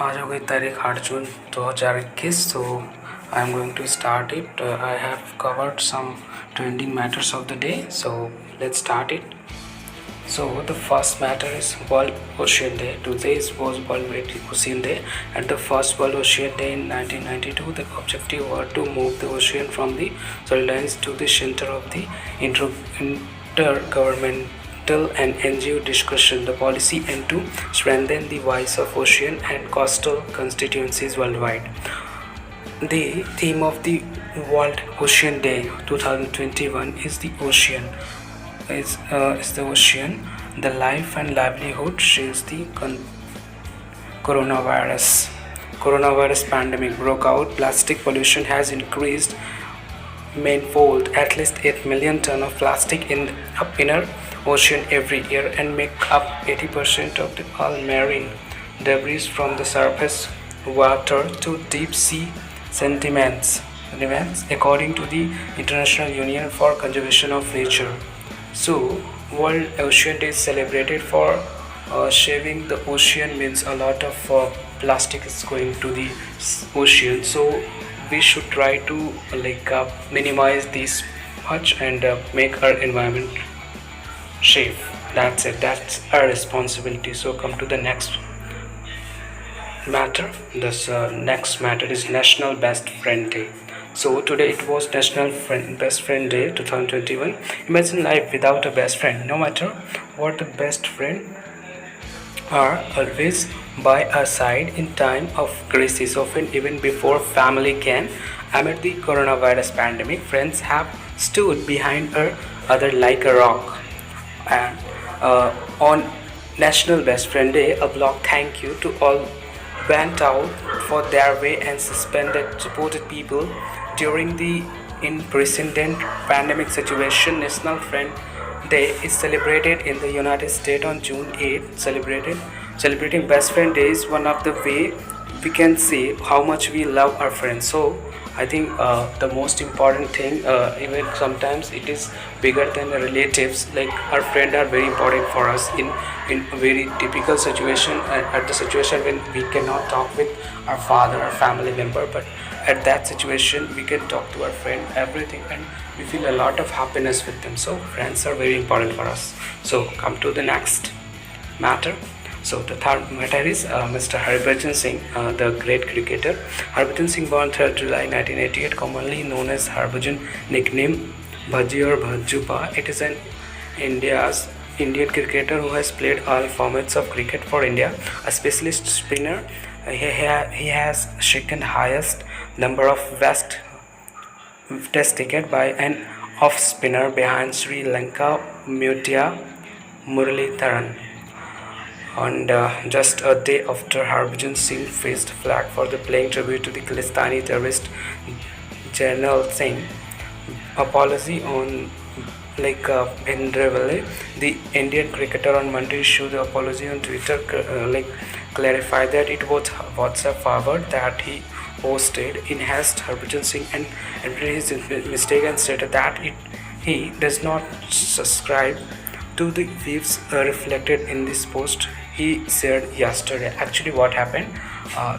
आज हो गई तारीख 8 जून 2021. So I am going to start it. I have covered some trending matters of the day. So let's start it. So the first matter is World Ocean Day. Today was World Ocean Day, and the first World Ocean Day in 1992. The objective was to move the ocean from the solidines to the center of the intergovernmental and NGO discussion, the policy, and to strengthen the voice of ocean and coastal constituencies worldwide. The theme of the World Ocean Day 2021 is the ocean. Is the ocean, the life and livelihood since the coronavirus pandemic broke out. Plastic pollution has increased manifold. At least 8 million tons of plastic in inner ocean every year and make up 80% of the all marine debris from the surface water to deep sea sediments, according to the International Union for Conservation of Nature. So, World Ocean Day is celebrated for saving the ocean. Means a lot of plastic is going to the ocean. So we should try to minimize this much and make our environment safe. That's it. That's our responsibility. So come to the next matter. This next matter is National Best Friend Day. So today it was National Best Friend Day 2021. Imagine life without a best friend. No matter what, the best friend are always by our side in time of crisis, often even before family can. Amid the coronavirus pandemic, friends have stood behind our other like a rock. And on National Best Friend Day, a block thank you to all went out for their way and supported people during the unprecedented pandemic situation. National Friend Day is celebrated in the United States on June 8th. Celebrating Best Friend Day is one of the way we can say how much we love our friends. So I think the most important thing, even sometimes it is bigger than the relatives. Like our friends are very important for us in a very typical situation, at the situation when we cannot talk with our father or family member, but at that situation we can talk to our friend everything, and we feel a lot of happiness with them. So friends are very important for us. So come to the next matter. So the third matter is Mr. Harbhajan Singh, the great cricketer. Harbhajan Singh, born 3rd July 1988, commonly known as Harbhajan, nickname Bhaji or Bhajupa. It is an Indian cricketer who has played all formats of cricket for India. A specialist spinner, he has shaken highest number of West Test cricket by an off spinner behind Sri Lanka Mutia Muralitharan. And just a day after Harbhajan Singh faced flag for the playing tribute to the Khalistani terrorist Jainal Singh, apology on Bhindranwale, the Indian cricketer on Monday issued the apology on Twitter, clarified that it was WhatsApp forward that he posted, enhanced Harbhajan Singh and admitted his mistake and stated that he does not subscribe to the views reflected in this post he shared yesterday. Actually, what happened?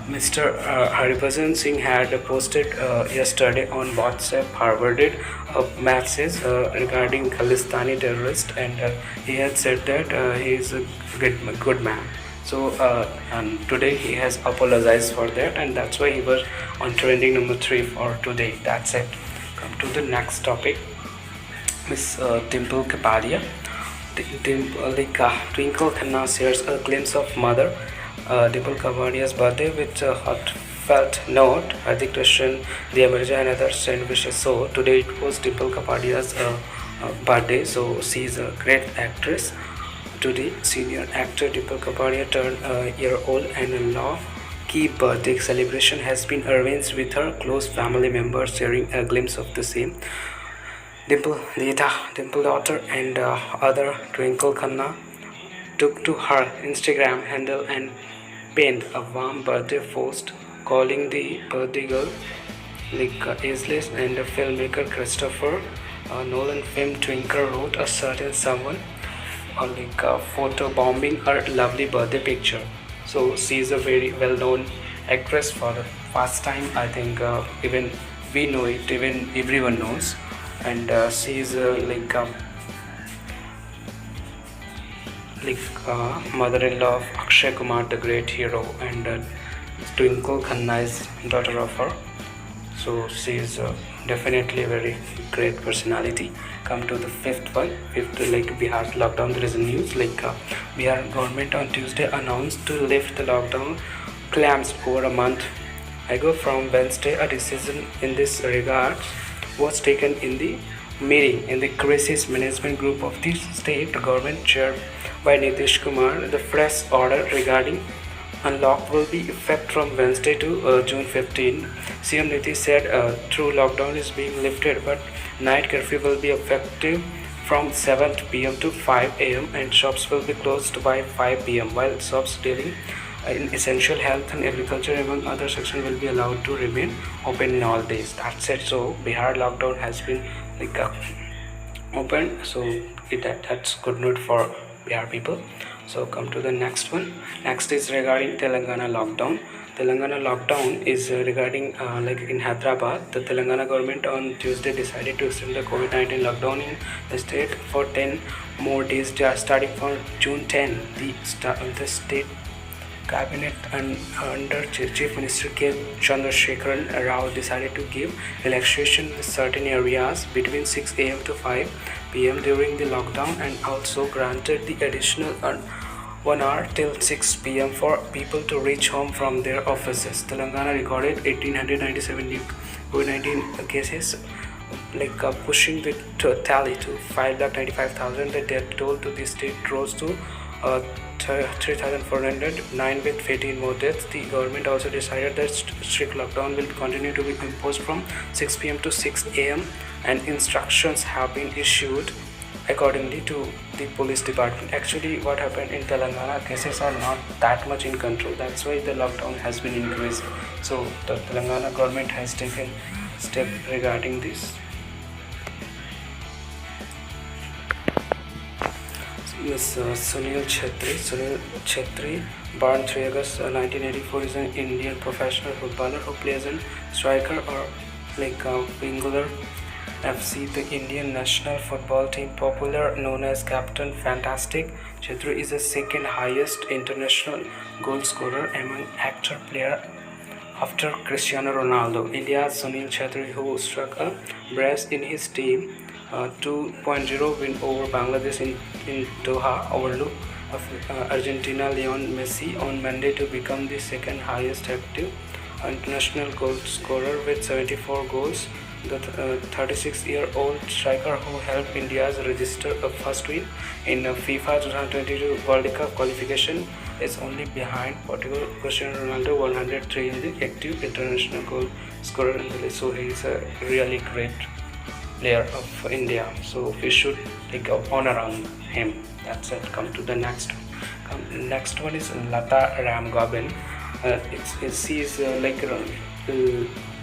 Mr. Harbhajan Singh had posted yesterday on WhatsApp forwarded a message regarding Khalistani terrorist, and he had said that he is a good man. So and today he has apologized for that, and that's why he was on trending number 3 for today. That's it. Come to the next topic. Miss Dimple Kapadia. Twinkle Khanna shares a glimpse of mother Dimple Kapadia's birthday with a heartfelt note. Hardik Roshan, the Amarja, and others send wishes. So today it was Dimple Kapadia's birthday. So she is a great actress. Today, senior actor Dimple Kapadia turned a year old, and a key birthday celebration has been arranged with her close family members, sharing a glimpse of the same. Dimple daughter, and other Twinkle Khanna took to her Instagram handle and penned a warm birthday post calling the birthday girl ageless, and the filmmaker Christopher Nolan film Twinkle wrote a certain someone photo bombing her lovely birthday picture. So she is a very well-known actress for the first time. I think even we know it, even everyone knows, and she is mother-in-law of Akshay Kumar, the great hero, and Twinkle Khanna is daughter of her. So she is definitely a very great personality. Come to the fifth one. Fifth, like Bihar's lockdown, there is a news Bihar government on Tuesday announced to lift the lockdown clams over a month ago from Wednesday. A decision in this regard was taken in the meeting in the crisis management group of the state government chaired by Nitish Kumar. The fresh order regarding unlock will be effect from Wednesday to June 15. CM Nitish said true lockdown is being lifted, but night curfew will be effective from 7 p.m. to 5 a.m. and shops will be closed by 5 p.m. while shops dealing in essential health and agriculture among other sections will be allowed to remain open in all days. That's it. So Bihar lockdown has been like open, so that's good news for Bihar people. So come to the next one. Next is regarding Telangana lockdown. Telangana lockdown is regarding like in Hyderabad. The Telangana government on Tuesday decided to extend the COVID-19 lockdown in the state for 10 more days, starting from June 10. The state cabinet and under Chief Minister K. Chandrasekharan Rao decided to give relaxation in certain areas between 6 a.m. to 5 p.m. during the lockdown and also granted the additional 1 hour till 6 p.m. for people to reach home from their offices. Telangana recorded 1,897 new COVID-19 cases, pushing the tally to 5,95,000. The death toll to the state rose to 3,409 with 18 more deaths. The government also decided that strict lockdown will continue to be imposed from 6 p.m. to 6 a.m. and instructions have been issued accordingly to the police department. Actually, what happened in Telangana, cases are not that much in control. That's why the lockdown has been increased. So the Telangana government has taken step regarding this. Yes, Sunil Chhetri, born 3 August 1984, is an Indian professional footballer who plays in striker or Bangalore FC, the Indian national football team, popular known as Captain Fantastic. Chhetri is the second highest international goal scorer among actor player after Cristiano Ronaldo. India's Sunil Chhetri, who struck a brace in his team 2.0 win over Bangladesh in Doha, overlooked Argentina Lionel Messi on Monday to become the second highest active international goal scorer with 74 goals. The 36-year-old striker who helped India's register a first win in FIFA 2022 World Cup qualification is only behind Portugal Cristiano Ronaldo 103 in the active international goal scorer in the list. So he is a really great player of India. So we should take honor on him. That's it. Come to the next one. Next one is Lata Ram Gobin. She is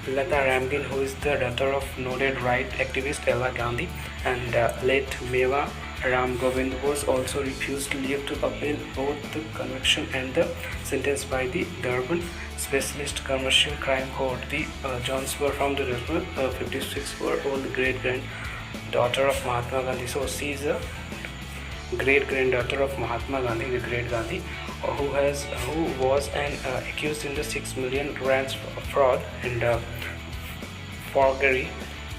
Lata Ramgin, who is the daughter of noted right activist Ella Gandhi, and late Meva Ram Govind was also refused leave to appeal both the conviction and the sentence by the Durban Specialist Commercial Crime Court. The Johns were from the 56-year-old great-granddaughter of Mahatma Gandhi. So she is a great-granddaughter of Mahatma Gandhi, the great Gandhi, who was accused in the 6 million rands fraud and forgery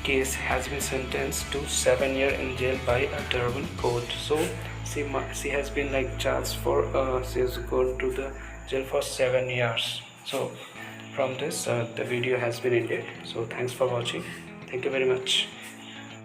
case, has been sentenced to 7 years in jail by a Durban court. So she has been charged for she has gone to the jail for 7 years. So from this the video has been ended. So thanks for watching. Thank you very much.